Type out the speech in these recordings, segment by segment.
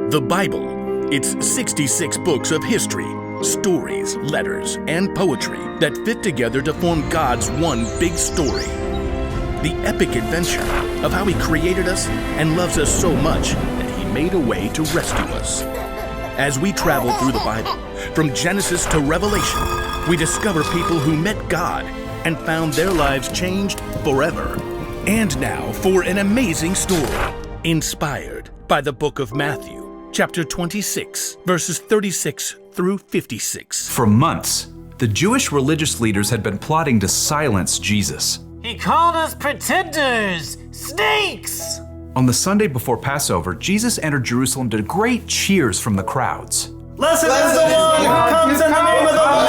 The Bible. It's 66 books of history, stories, letters, and poetry that fit together to form God's one big story. The epic adventure of how He created us and loves us so much that He made a way to rescue us. As we travel through the Bible, from Genesis to Revelation, we discover people who met God and found their lives changed forever. And now for an amazing story, inspired by the book of Matthew, chapter 26, verses 36 through 56. For months, the Jewish religious leaders had been plotting to silence Jesus. He called us pretenders, snakes! On the Sunday before Passover, Jesus entered Jerusalem to great cheers from the crowds. Blessed is the one who comes in the name of the Lord!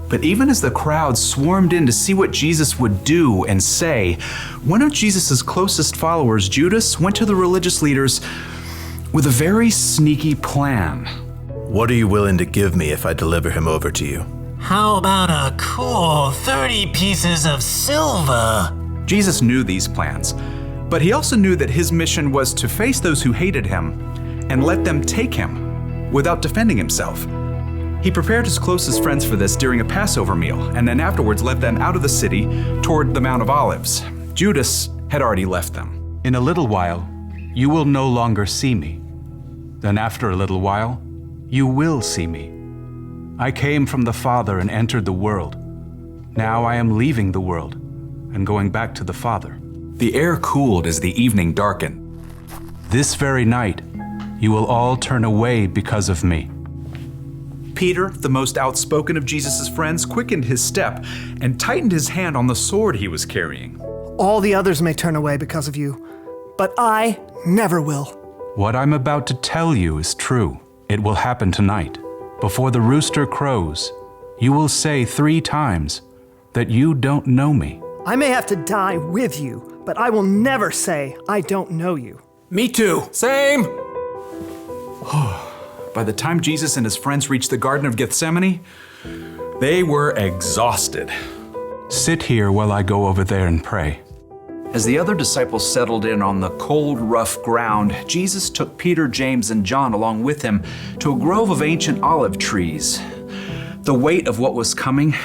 But even as the crowd swarmed in to see what Jesus would do and say, one of Jesus' closest followers, Judas, went to the religious leaders with a very sneaky plan. What are you willing to give me if I deliver him over to you? How about a cool 30 pieces of silver? Jesus knew these plans, but he also knew that his mission was to face those who hated him and let them take him without defending himself. He prepared his closest friends for this during a Passover meal, and then afterwards led them out of the city toward the Mount of Olives. Judas had already left them. In a little while, you will no longer see me. Then after a little while, you will see me. I came from the Father and entered the world. Now I am leaving the world and going back to the Father. The air cooled as the evening darkened. This very night, you will all turn away because of me. Peter, the most outspoken of Jesus' friends, quickened his step and tightened his hand on the sword he was carrying. All the others may turn away because of you, but I never will. What I'm about to tell you is true. It will happen tonight. Before the rooster crows, you will say 3 times that you don't know me. I may have to die with you, but I will never say I don't know you. Me too. Same. By the time Jesus and his friends reached the Garden of Gethsemane, they were exhausted. Sit here while I go over there and pray. As the other disciples settled in on the cold, rough ground, Jesus took Peter, James, and John along with him to a grove of ancient olive trees. The weight of what was coming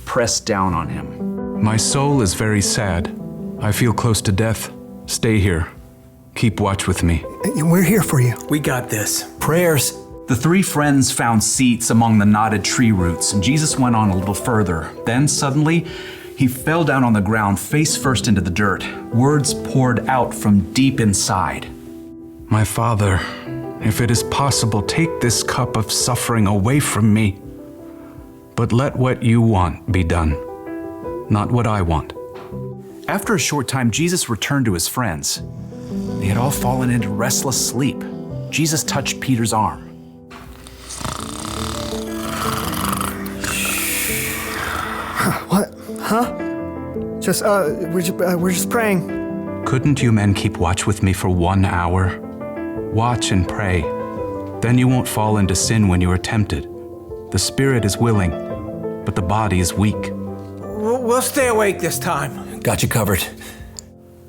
pressed down on him. My soul is very sad. I feel close to death. Stay here. Keep watch with me. We're here for you. We got this. Prayers. The 3 friends found seats among the knotted tree roots, and Jesus went on a little further. Then suddenly, he fell down on the ground, face first into the dirt. Words poured out from deep inside. My Father, if it is possible, take this cup of suffering away from me. But let what you want be done, not what I want. After a short time, Jesus returned to his friends. They had all fallen into restless sleep. Jesus touched Peter's arm. What? Huh? We're just praying. Couldn't you men keep watch with me for 1 hour? Watch and pray. Then you won't fall into sin when you are tempted. The spirit is willing, but the body is weak. We'll stay awake this time. Got you covered.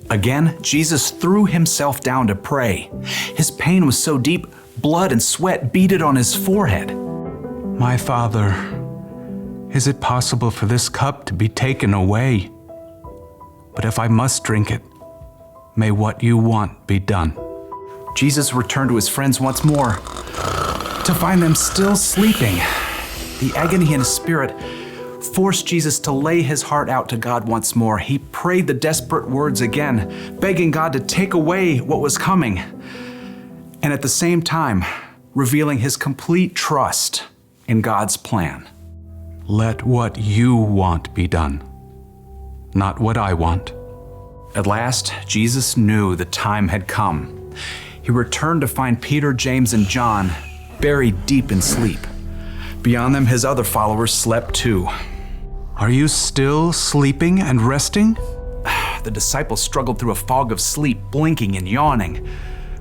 Again, Jesus threw himself down to pray. His pain was so deep, blood and sweat beaded on his forehead. My Father, is it possible for this cup to be taken away? But if I must drink it, may what you want be done. Jesus returned to his friends once more to find them still sleeping. The agony in his spirit forced Jesus to lay his heart out to God once more. He prayed the desperate words again, begging God to take away what was coming, and at the same time, revealing his complete trust in God's plan. Let what you want be done, not what I want. At last, Jesus knew the time had come. He returned to find Peter, James, and John buried deep in sleep. Beyond them, his other followers slept too. Are you still sleeping and resting? The disciples struggled through a fog of sleep, blinking and yawning.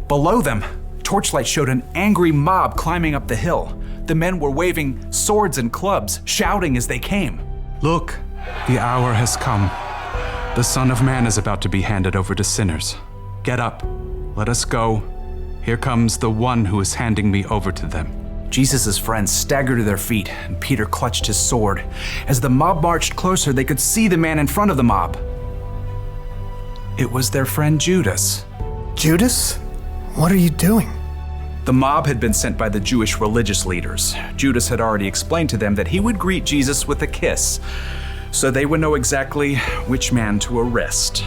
Below them, torchlight showed an angry mob climbing up the hill. The men were waving swords and clubs, shouting as they came. Look, the hour has come. The Son of Man is about to be handed over to sinners. Get up, let us go, Here comes the one who is handing me over to them. Jesus' friends staggered to their feet, and Peter clutched his sword. As the mob marched closer, they could see the man in front of the mob. It was their friend Judas. Judas? What are you doing? The mob had been sent by the Jewish religious leaders. Judas had already explained to them that he would greet Jesus with a kiss, so they would know exactly which man to arrest.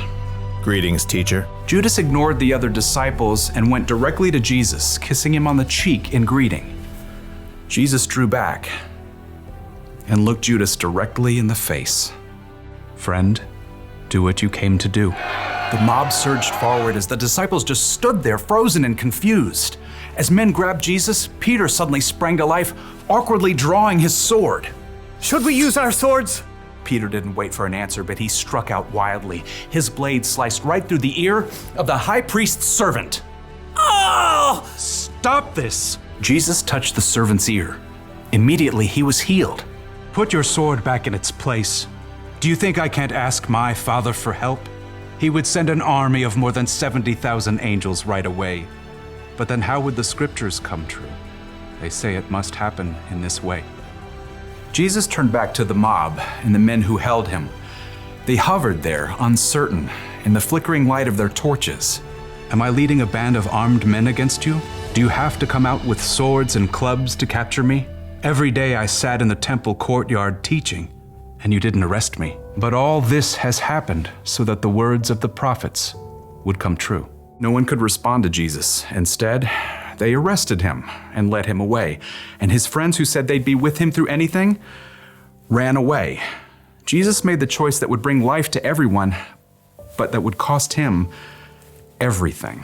Greetings, teacher. Judas ignored the other disciples and went directly to Jesus, kissing him on the cheek in greeting. Jesus drew back and looked Judas directly in the face. Friend, do what you came to do. The mob surged forward as the disciples just stood there, frozen and confused. As men grabbed Jesus, Peter suddenly sprang to life, awkwardly drawing his sword. Should we use our swords? Peter didn't wait for an answer, but he struck out wildly. His blade sliced right through the ear of the high priest's servant. Oh! Stop this! Jesus touched the servant's ear. Immediately, he was healed. Put your sword back in its place. Do you think I can't ask my Father for help? He would send an army of more than 70,000 angels right away. But then how would the scriptures come true? They say it must happen in this way. Jesus turned back to the mob and the men who held him. They hovered there, uncertain, in the flickering light of their torches. Am I leading a band of armed men against you? Do you have to come out with swords and clubs to capture me? Every day I sat in the temple courtyard teaching, and you didn't arrest me. But all this has happened so that the words of the prophets would come true. No one could respond to Jesus. Instead, they arrested him and led him away. And his friends who said they'd be with him through anything ran away. Jesus made the choice that would bring life to everyone, but that would cost him everything.